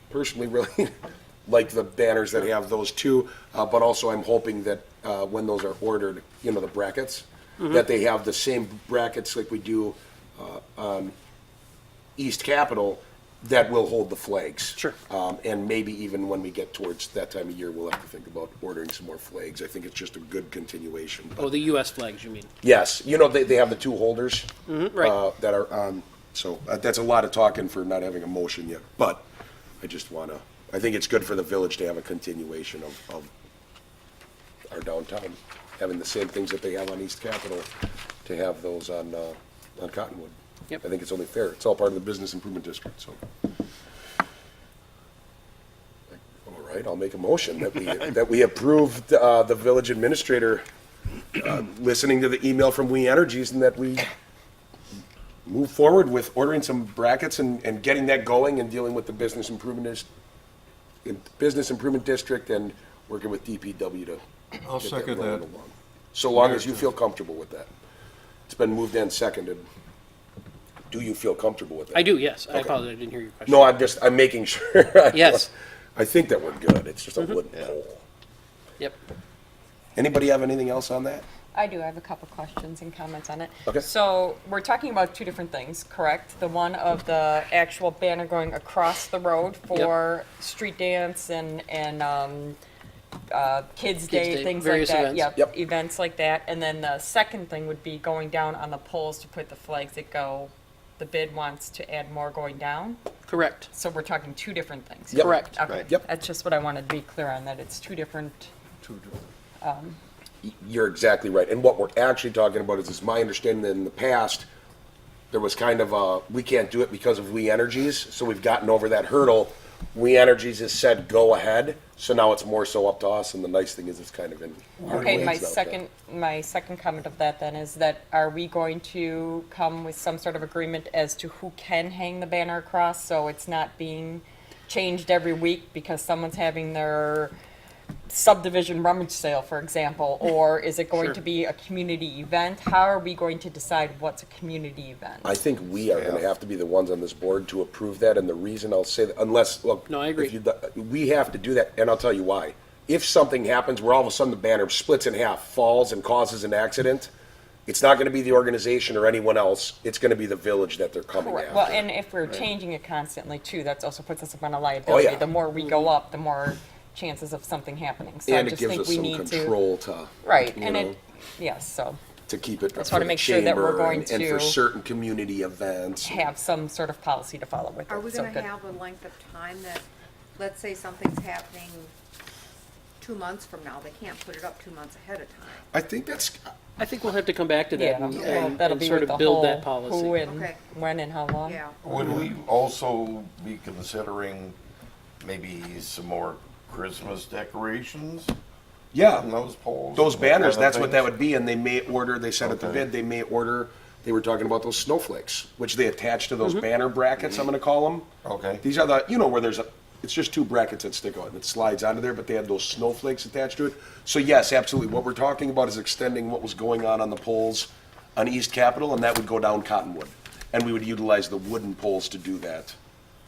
personally really like the banners that have those two, but also I'm hoping that when those are ordered, the brackets, that they have the same brackets like we do on East Capitol that will hold the flags. Sure. And maybe even when we get towards that time of year, we'll have to think about ordering some more flags. I think it's just a good continuation. Oh, the U.S. flags, you mean? Yes, they have the two holders Right. that are on, so that's a lot of talking for not having a motion yet, but I just I think it's good for the village to have a continuation of our downtown, having the same things that they have on East Capitol, to have those on Cottonwood. Yep. I think it's only fair. It's all part of the business improvement district, so. All right, I'll make a motion that we approve the village administrator listening to the email from We Energies, and that we move forward with ordering some brackets and getting that going and dealing with the business improvement district and working with DPW to I'll get second rolling that. along. So long as you feel comfortable with that. It's been moved and seconded. Do you feel comfortable with that? I do, yes. I Okay. apologize, I didn't hear your question. No, I'm making sure. Yes. I think that we're good. It's just a wooden pole. Yep. Anybody have anything else on that? I do have a couple questions and comments on it. Okay. So we're talking about two different things, correct? The one of the actual banner going across the road for street dance and Kids Day, Day, things like various that. events. Yep. Events like that. And then the second thing would be going down on the poles to put the flags that go, the bid wants to add more going down. Correct. So we're talking two different things. Yep. Correct. Okay. Yep. That's just what I wanted to be clear on, that it's two different. You're exactly right. And what we're actually talking about is my understanding that in the past, there was kind of a, we can't do it because of We Energies, so we've gotten over that hurdle. We Energies has said, go ahead, so now it's more so up to us, and the nice thing is it's kind of in our Okay, hands now. my second comment of that then is that, are we going to come with some sort of agreement as to who can hang the banner across, so it's not being changed every week because someone's having their subdivision rummage sale, for example, or is it going Sure. to be a community event? How are we going to decide what's a community event? I think we are gonna have to be the ones on this board to approve that, and the reason I'll say that, unless, look. No, I agree. if you- We have to do that, and I'll tell you why. If something happens where all of a sudden the banner splits in half, falls and causes an accident, it's not gonna be the organization or anyone else, it's gonna be the village that they're coming Correct. after. Well, and if we're changing it constantly too, that also puts us upon a liability. Oh, yeah. The more we go up, the more chances of something happening. So I And it just gives think us we some need to. control to. Right, you and know, it, yes, so to keep it Just for wanna the make sure that we're chamber going and for to certain community events. have some sort of policy to follow with it. Are we So gonna good. have a length of time that, let's say something's happening 2 months from now, they can't put it up 2 months ahead of time? I think that's, I think we'll have to come back to that Yeah, and, well, and that'll and be sort with of the build that whole Who policy. and Okay. when and how long. Yeah. Would we also be considering maybe some more Christmas decorations yeah. on those poles? Those banners, kind of that's what that things? would be, and they may order, they said at the Okay. bid, they may order, they were talking about those snowflakes, which they attach to those banner brackets, I'm gonna call them. Okay. These are the, where there's it's just two brackets that stick out, and it slides onto there, but they had those snowflakes attached to it. So yes, absolutely, what we're talking about is extending what was going on the poles on East Capitol, and that would go down Cottonwood. And we would utilize the wooden poles to do that.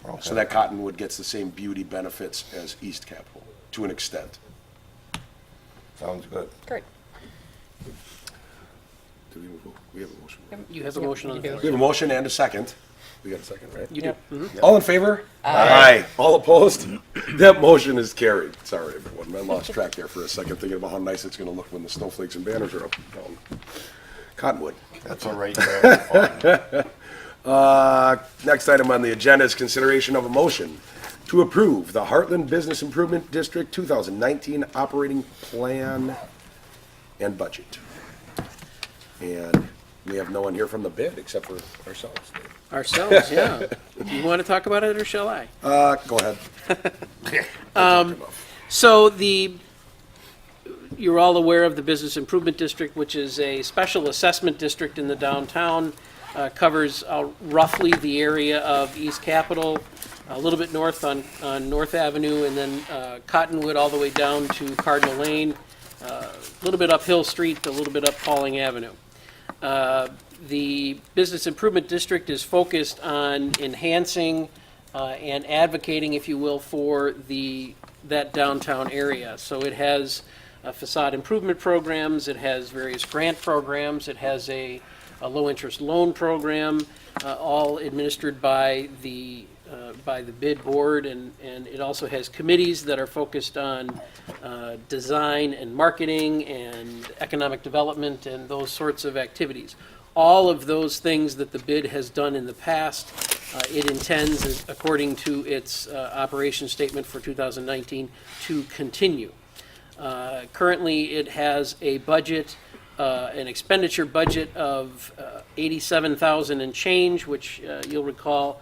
So Okay. that Cottonwood gets the same beauty benefits as East Capitol, to an extent. Sounds good. Great. Do we have a motion? You have a motion on the floor. We have a motion and a second. We got a second, right? You do. All in favor? Aye. All opposed? That motion is carried. Sorry, everyone. I lost track there for a second, thinking about how nice it's gonna look when the snowflakes and banners are up down Cottonwood. That's all right. Next item on the agenda is consideration of a motion to approve the Heartland Business Improvement District 2019 Operating Plan and Budget. And we have no one here from the bid except for ourselves. Ourselves, yeah. Do you want to talk about it, or shall I? Go ahead. So you're all aware of the Business Improvement District, which is a special assessment district in the downtown, covers roughly the area of East Capitol, a little bit north on North Avenue, and then Cottonwood all the way down to Cardinal Lane, a little bit up Hill Street, a little bit up Pauling Avenue. The Business Improvement District is focused on enhancing and advocating, if you will, for that downtown area. So it has facade improvement programs, it has various grant programs, it has a low-interest loan program, all administered by the bid board, and it also has committees that are focused on design and marketing and economic development and those sorts of activities. All of those things that the bid has done in the past, it intends, according to its operation statement for 2019, to continue. Currently, it has a budget, an expenditure budget of $87,000 and change, which you'll recall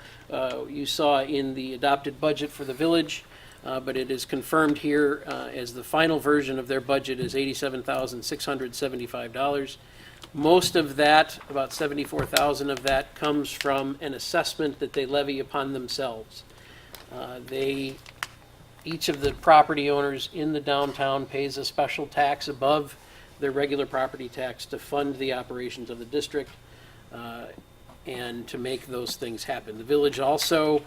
you saw in the adopted budget for the village, but it is confirmed here as the final version of their budget is $87,675. Most of that, about $74,000 of that, comes from an assessment that they levy upon themselves. Each of the property owners in the downtown pays a special tax above their regular property tax to fund the operations of the district and to make those things happen. The village also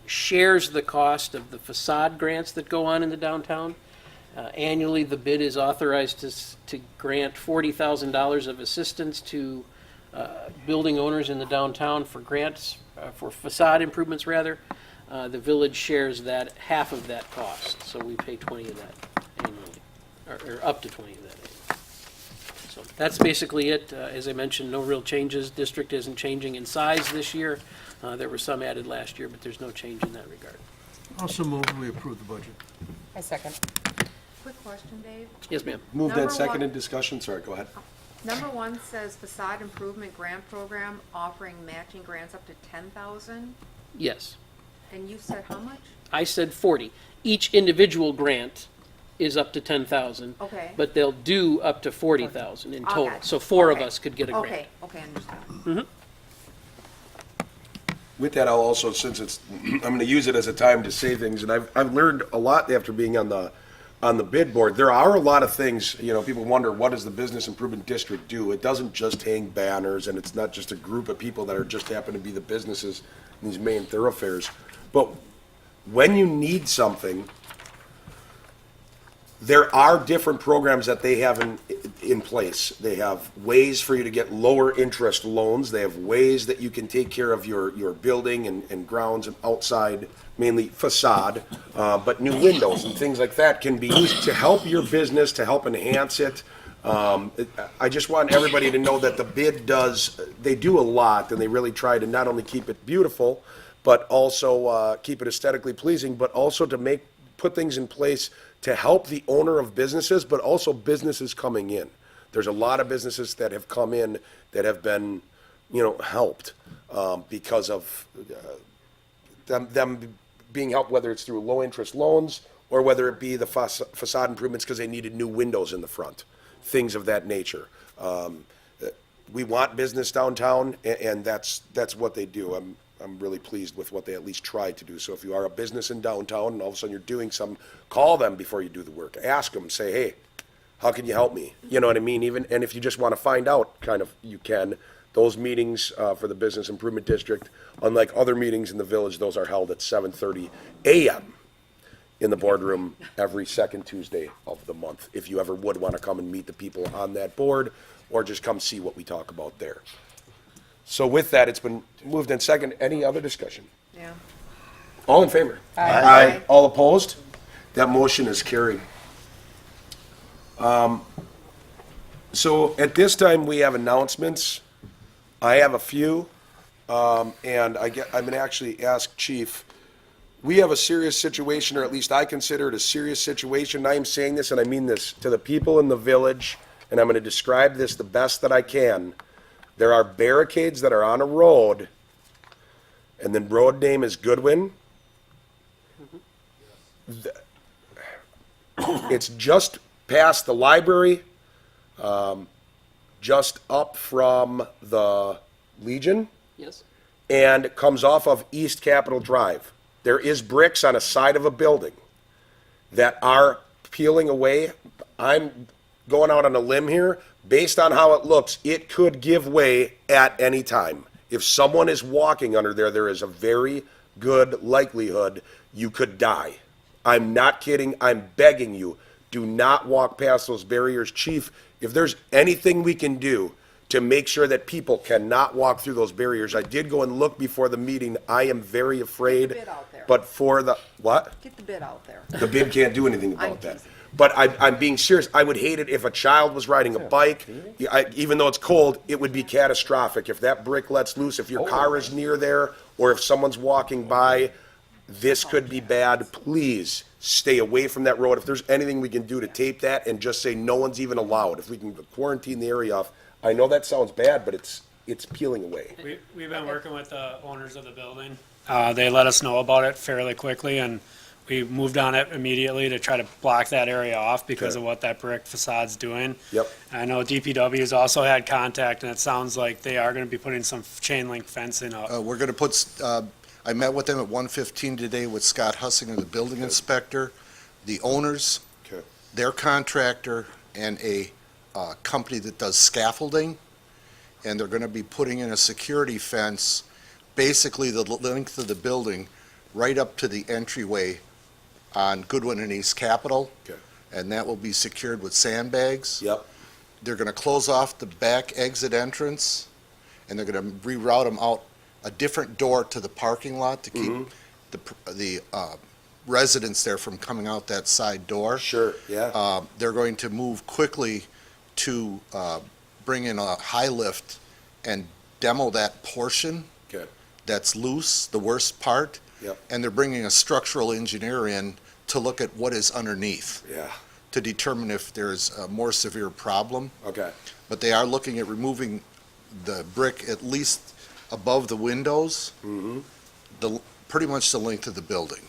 shares the cost of the facade grants that go on in the downtown. Annually, the bid is authorized to grant $40,000 of assistance to building owners in the downtown for grants, for facade improvements, rather. The village shares half of that cost, so we pay 20 of that annually, or up to 20 of that annually. So that's basically it. As I mentioned, no real changes. District isn't changing in size this year. There were some added last year, but there's no change in that regard. Also move we approve the budget. I second. Quick question, Dave. Yes, ma'am. Moved and Number seconded, one. discussion, sorry, go ahead. Number one says facade improvement grant program offering matching grants up to 10,000, Yes. and you said how much? I said 40. Each individual grant is up to 10,000. Okay. But they'll do up to 40,000 in total. Okay. So four of Okay. us could get a grant. Okay, understood. With that, I'll also, since I'm gonna use it as a time to say things, and I've learned a lot after being on the bid board. There are a lot of things, people wonder, what does the Business Improvement District do? It doesn't just hang banners, and it's not just a group of people that are just happen to be the businesses in these main thoroughfares. But when you need something, there are different programs that they have in place. They have ways for you to get lower interest loans. They have ways that you can take care of your building and grounds and outside, mainly facade, but new windows and things like that can be used to help your business, to help enhance it. I just want everybody to know that the bid they do a lot, and they really try to not only keep it beautiful, but also keep it aesthetically pleasing, but also to put things in place to help the owner of businesses, but also businesses coming in. There's a lot of businesses that have come in that have been, helped because of them being helped, whether it's through low-interest loans or whether it be the facade improvements because they needed new windows in the front, things of that nature. We want business downtown, and that's what they do. I'm really pleased with what they at least try to do. So if you are a business in downtown and all of a sudden you're doing call them before you do the work. Ask them, say, hey, how can you help me? You know what I mean? And if you just want to find out, you can. Those meetings for the Business Improvement District, unlike other meetings in the village, those are held at 7:30 a.m. in the boardroom every second Tuesday of the month, if you ever would want to come and meet the people on that board, or just come see what we talk about there. So with that, it's been moved in second. Any other discussion? Yeah. All in favor? Aye. All opposed? That motion is carried. So at this time, we have announcements. I have a few, and I'm gonna actually ask Chief. We have a serious situation, or at least I consider it a serious situation. I am saying this, and I mean this, to the people in the village, and I'm gonna describe this the best that I can. There are barricades that are on a road, and the road name is Goodwin. It's just past the library, just up from the Legion, Yes. and comes off of East Capitol Drive. There is bricks on a side of a building that are peeling away. I'm going out on a limb here. Based on how it looks, it could give way at any time. If someone is walking under there, there is a very good likelihood you could die. I'm not kidding. I'm begging you. Do not walk past those barriers. Chief, if there's anything we can do to make sure that people cannot walk through those barriers, I did go and look before the meeting. I am very afraid. Get the bid out there. But for the, what? Get the bid out there. The bid can't do anything about I'm that. teasing. But I'm being serious. I would hate it if a child was riding a bike. Even though it's cold, it would be catastrophic. If that brick lets loose, if your car is near there, or if someone's walking by, this could be bad. Please stay away from that road. If there's anything we can do to tape that and just say no one's even allowed, if we can quarantine the area off. I know that sounds bad, but it's peeling away. We've been working with the owners of the building. They let us know about it fairly quickly, and we moved on it immediately to try to block that area off because Okay. of what that brick facade's doing. Yep. I know DPW has also had contact, and it sounds like they are gonna be putting some chain link fencing up. We're gonna put, I met with them at 1:15 today with Scott Hussinger, the building inspector, the owners, Okay. their contractor, and a company that does scaffolding. And they're gonna be putting in a security fence, basically the length of the building, right up to the entryway on Goodwin and East Capitol. Okay. And that will be secured with sandbags. Yep. They're gonna close off the back exit entrance, and they're gonna reroute them out a different door to the parking lot to keep the residents there from coming out that side door. Sure, yeah. They're going to move quickly to bring in a high lift and demo that portion Okay. that's loose, the worst part. Yep. And they're bringing a structural engineer in to look at what is underneath, Yeah. to determine if there's a more severe problem. Okay. But they are looking at removing the brick at least above the windows, pretty much the length of the building.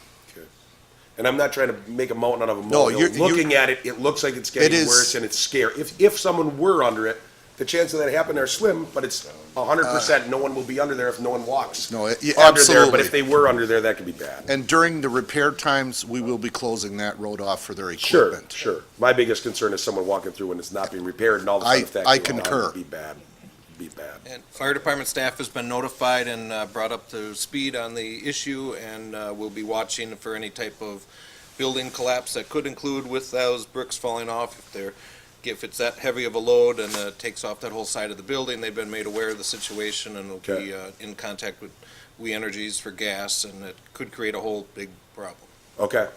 And I'm not trying to make a mountain out of a No, molehill. you're- Looking at it, it looks like it's getting It is- worse, and it's scary. If someone were under it, the chance of that happening are slim, but it's 100% no one will be under there if no one walks No, under there. But absolutely. if they were under there, that could be bad. And during the repair times, we will be closing that road off for their Sure, equipment. sure. My biggest concern is someone walking through and it's not being repaired, and all of a sudden if that I came down, concur. it'd be bad. Be bad. And fire department staff has been notified and brought up to speed on the issue, and we'll be watching for any type of building collapse that could include with those bricks falling off. If it's that heavy of a load and takes off that whole side of the building, they've been made aware of the situation and will be in contact with We Energies for gas, and it could create a whole big problem. Okay.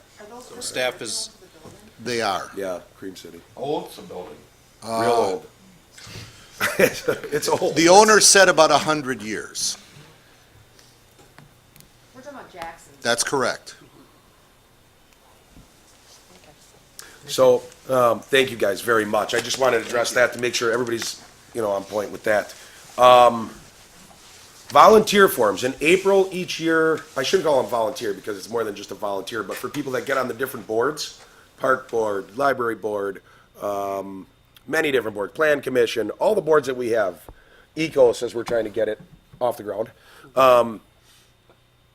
So staff is, They are. Yeah, Cream City. Old building. Real old. It's old. The owner said about 100 years. We're talking about Jackson. That's correct. So, thank you guys very much. I just wanted to address that to make sure everybody's, on point with that. Volunteer forms. In April each year, I shouldn't call them volunteer because it's more than just a volunteer, but for people that get on the different boards, park board, library board, many different boards, plan commission, all the boards that we have, ECOS as we're trying to get it off the ground.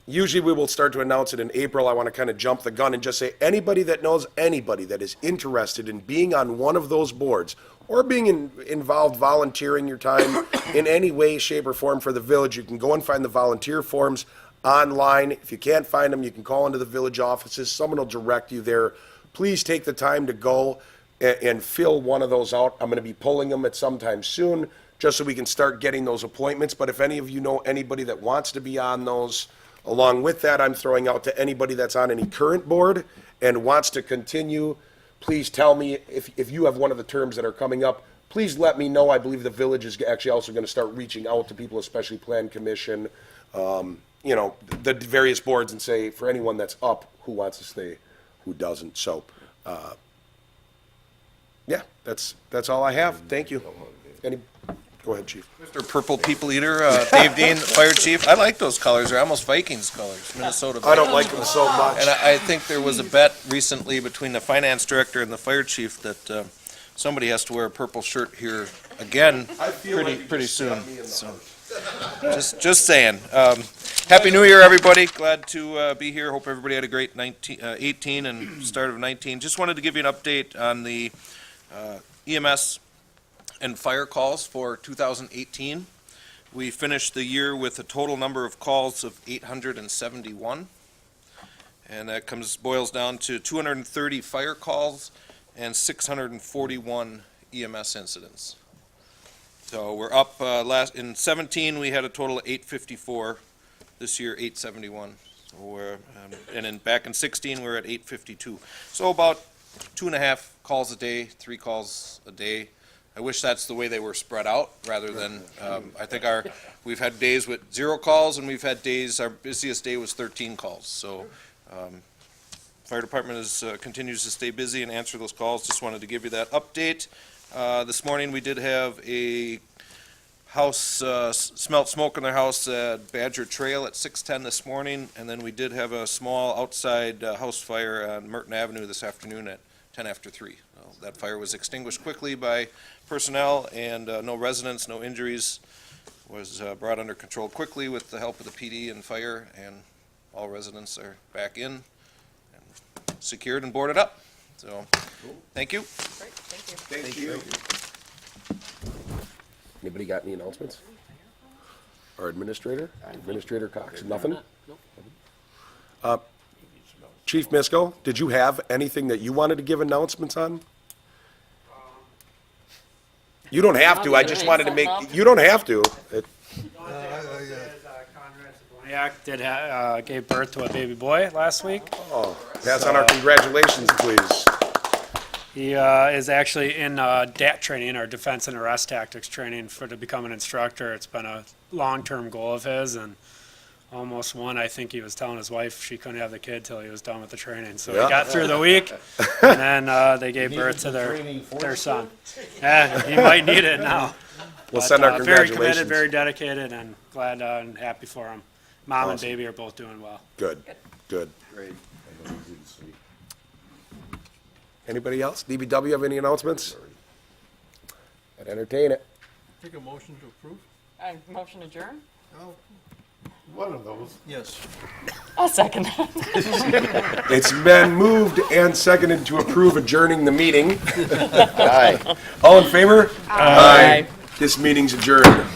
Usually we will start to announce it in April. I want to kind of jump the gun and just say anybody that knows anybody that is interested in being on one of those boards or being involved volunteering your time in any way, shape, or form for the village, you can go and find the volunteer forms online. If you can't find them, you can call into the village offices. Someone will direct you there. Please take the time to go and fill one of those out. I'm going to be pulling them at some time soon, just so we can start getting those appointments. But if any of you know anybody that wants to be on those, along with that, I'm throwing out to anybody that's on any current board and wants to continue, please tell me if you have one of the terms that are coming up. Please let me know. I believe the village is actually also going to start reaching out to people, especially Plan Commission, you know, the various boards, and say, for anyone that's up, who wants to stay, who doesn't. So, yeah, that's all I have. Thank you. Go ahead, Chief. Mr. Purple People Eater, Dave Dean, Fire Chief. I like those colors. They're almost Vikings colors, Minnesota. I don't like them so much. And I think there was a bet recently between the finance director and the fire chief that somebody has to wear a purple shirt here again pretty soon. So, just saying. Happy New Year, everybody. Glad to be here. Hope everybody had a great 18 and start of 19. Just wanted to give you an update on the EMS and fire calls for 2018. We finished the year with a total number of calls of 871. And that boils down to 230 fire calls and 641 EMS incidents. So we're up, in 17, we had a total of 854. This year, 871. So we're, and then back in 16, we're at 852. So about 2.5 calls a day, 3 calls a day. I wish that's the way they were spread out, rather than, I think we've had days with 0 calls, and we've had days, our busiest day was 13 calls. So, fire department continues to stay busy and answer those calls. Just wanted to give you that update. This morning, we did have a house, smelt smoke in their house at Badger Trail at 6:10 this morning, and then we did have a small outside house fire on Merton Avenue this afternoon at 10 after 3. That fire was extinguished quickly by personnel, and no residents, no injuries, was brought under control quickly with the help of the PD and fire, and all residents are back in and secured and boarded up. So, thank you. Great, thank you. Anybody got any announcements? Our administrator? Administrator Cox, nothing? Chief Misko, did you have anything that you wanted to give announcements on? You don't have to, I just wanted to make, you don't have to. Gave birth to a baby boy last week. Oh, pass on our congratulations, please. He is actually in DAT training, or Defense and Arrest Tactics training, to become an instructor. It's been a long-term goal of his, and almost one. I think he was telling his wife she couldn't have the kid till he was done with the training. So he got through the week, and then they gave birth to their son. Yeah, he might need it now. We'll send our Very congratulations. committed, very dedicated, and glad and happy for him. Mom and baby are both doing well. Good. Great. Anybody else? DBW have any announcements? I'd entertain it. Take a motion to approve? Motion adjourn? One of those. Yes. I'll second that. It's been moved and seconded to approve adjourning the meeting. Aye. All in favor? Aye. This meeting's adjourned.